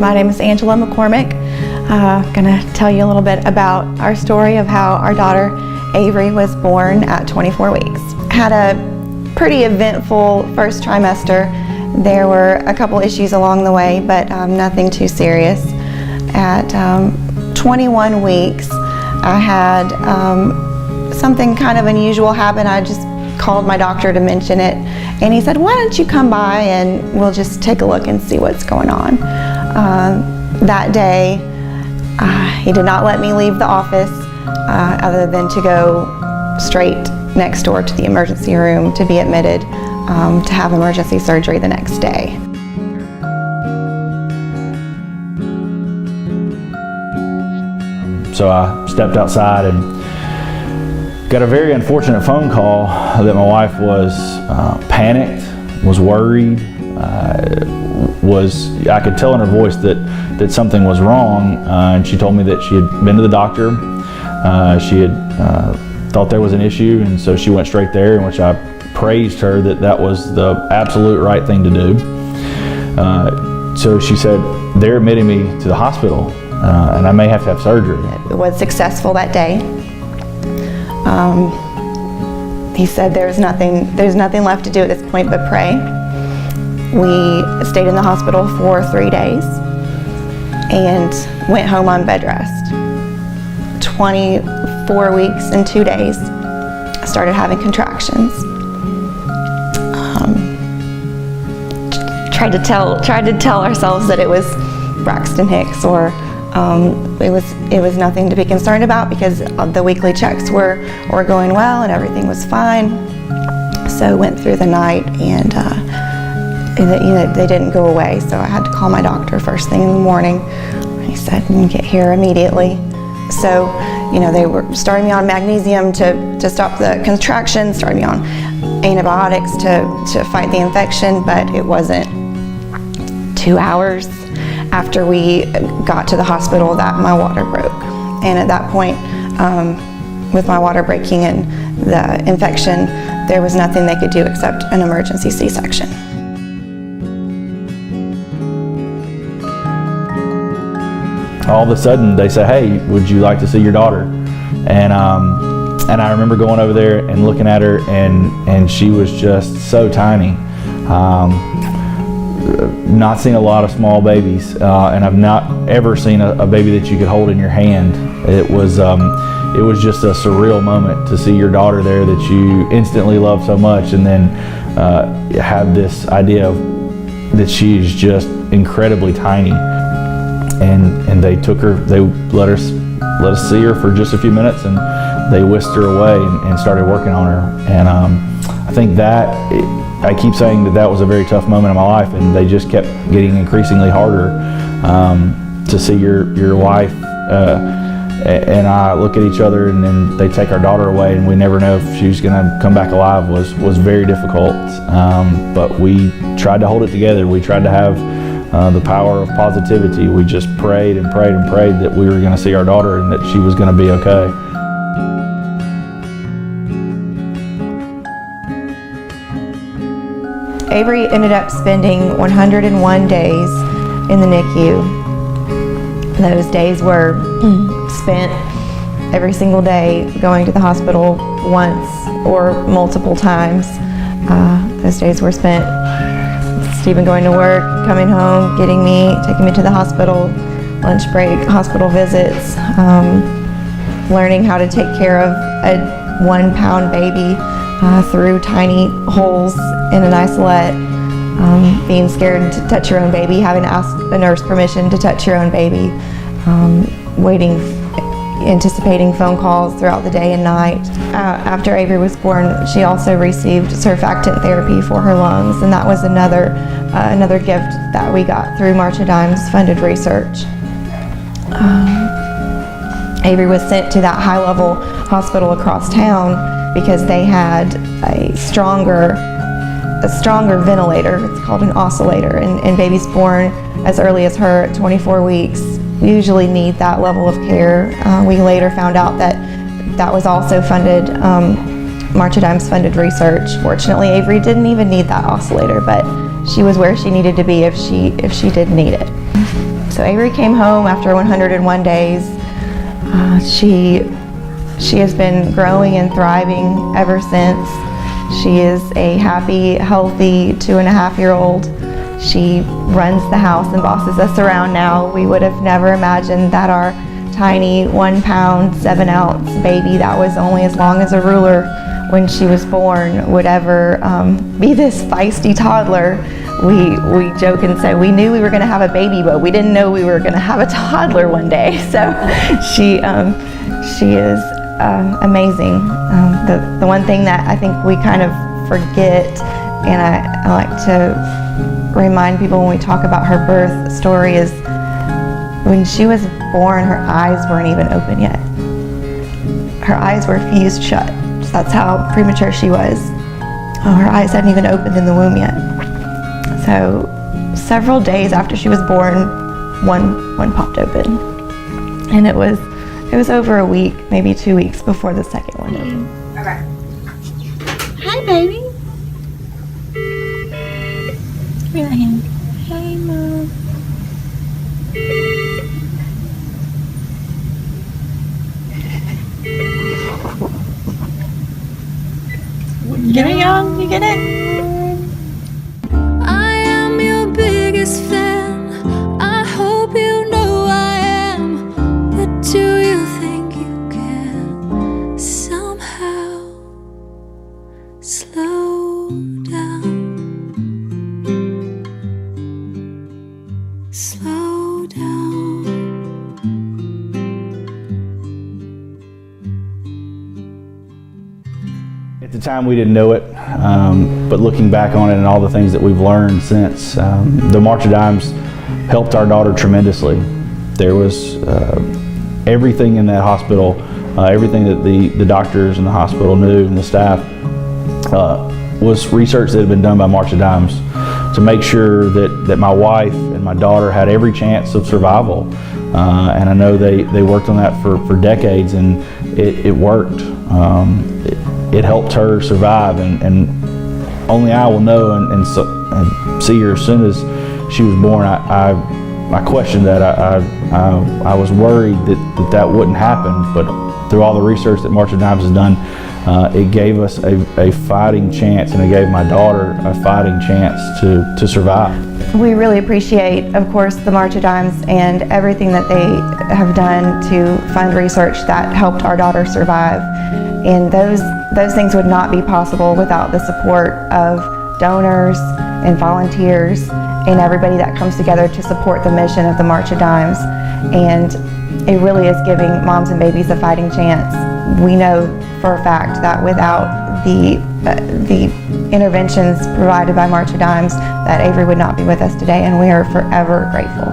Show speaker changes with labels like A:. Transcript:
A: My name is Angela McCormick. I'm going to tell you a little bit about our story of how our daughter Avery was born at 24 weeks. Had a pretty eventful first trimester. There were a couple issues along the way, but nothing too serious. At 21 weeks, I had something kind of unusual happen. I just called my doctor to mention it, and he said, why don't you come by and we'll just take a look and see what's going on. That day, he did not let me leave the office other than to go straight next door to the emergency room to be admitted to have emergency surgery the next day.
B: So I stepped outside and got a very unfortunate phone call that my wife was panicked, was worried, I could tell in her voice that something was wrong, and she told me that she had been to the doctor. She had thought there was an issue, and so she went straight there, in which I praised her that was the absolute right thing to do. So she said, they're admitting me to the hospital, and I may have to have surgery.
A: It was successful that day. He said there's nothing left to do at this point but pray. We stayed in the hospital for 3 days and went home on bed rest. 24 weeks and 2 days, I started having contractions. Tried to tell ourselves that it was Braxton Hicks, or it was nothing to be concerned about because the weekly checks were going well and everything was fine. So went through the night, and they didn't go away. So I had to call my doctor first thing in the morning. He said, "Get here immediately." So they were starting me on magnesium to stop the contractions, starting me on antibiotics to fight the infection, but it wasn't 2 hours after we got to the hospital that my water broke. And at that point, with my water breaking and the infection, there was nothing they could do except an emergency C-section.
B: All of a sudden, they say, "Hey, would you like to see your daughter?" And I remember going over there and looking at her, and she was just so tiny. Not seen a lot of small babies, and I've not ever seen a baby that you could hold in your hand. It was just a surreal moment to see your daughter there that you instantly love so much, and then have this idea of that she's just incredibly tiny. And they took her, they let us see her for just a few minutes, and they whisked her away and started working on her. And I think I keep saying that was a very tough moment in my life, and they just kept getting increasingly harder to see your wife and I look at each other, and then they take our daughter away, and we never know if she's going to come back alive. Was very difficult, but we tried to hold it together. We tried to have the power of positivity. We just prayed and prayed and prayed that we were going to see our daughter and that she was going to be okay.
A: Avery ended up spending 101 days in the NICU. Those days were spent every single day going to the hospital once or multiple times. Those days were spent Stephen going to work, coming home, getting me, taking me to the hospital, lunch break, hospital visits, learning how to take care of a 1-pound baby through tiny holes in an isolette, being scared to touch your own baby, having to ask a nurse permission to touch your own baby, waiting, anticipating phone calls throughout the day and night. After Avery was born, she also received surfactant therapy for her lungs, and that was another gift that we got through March of Dimes funded research. Avery was sent to that high-level hospital across town because they had a stronger ventilator. It's called an oscillator, and babies born as early as her at 24 weeks usually need that level of care. We later found out that was also funded, March of Dimes funded research. Fortunately, Avery didn't even need that oscillator, but she was where she needed to be if she did need it. So Avery came home after 101 days. She has been growing and thriving ever since. She is a happy, healthy 2.5-year-old. She runs the house and bosses us around now. We would have never imagined that our tiny 1 pound, 7 ounce baby that was only as long as a ruler when she was born would ever be this feisty toddler. We joke and say we knew we were going to have a baby, but we didn't know we were going to have a toddler one day. So she is amazing. The one thing that I think we kind of forget, and I like to remind people when we talk about her birth story, is when she was born, her eyes weren't even open yet. Her eyes were fused shut. That's how premature she was. Her eyes hadn't even opened in the womb yet. So several days after she was born, one popped open, and it was over a week, maybe 2 weeks before the second one opened.
C: Okay. Hi, baby. Give me that hand. Hey, Mom. Get it, y'all? You get it?
D: I am your biggest fan. I hope you know I am. But do you think you can somehow slow down? Slow down.
B: At the time, we didn't know it, but looking back on it and all the things that we've learned since, the March of Dimes helped our daughter tremendously. There was everything in that hospital, everything that the doctors in the hospital knew and the staff was research that had been done by March of Dimes to make sure that my wife and my daughter had every chance of survival. And I know they worked on that for decades, and it worked. It helped her survive, and only I will know and see her as soon as she was born. I questioned that. I was worried that wouldn't happen, but through all the research that March of Dimes has done, it gave us a fighting chance, and it gave my daughter a fighting chance to survive.
A: We really appreciate, of course, the March of Dimes and everything that they have done to fund research that helped our daughter survive. And those things would not be possible without the support of donors and volunteers and everybody that comes together to support the mission of the March of Dimes. And it really is giving moms and babies a fighting chance. We know for a fact that without the interventions provided by March of Dimes, that Avery would not be with us today, and we are forever grateful.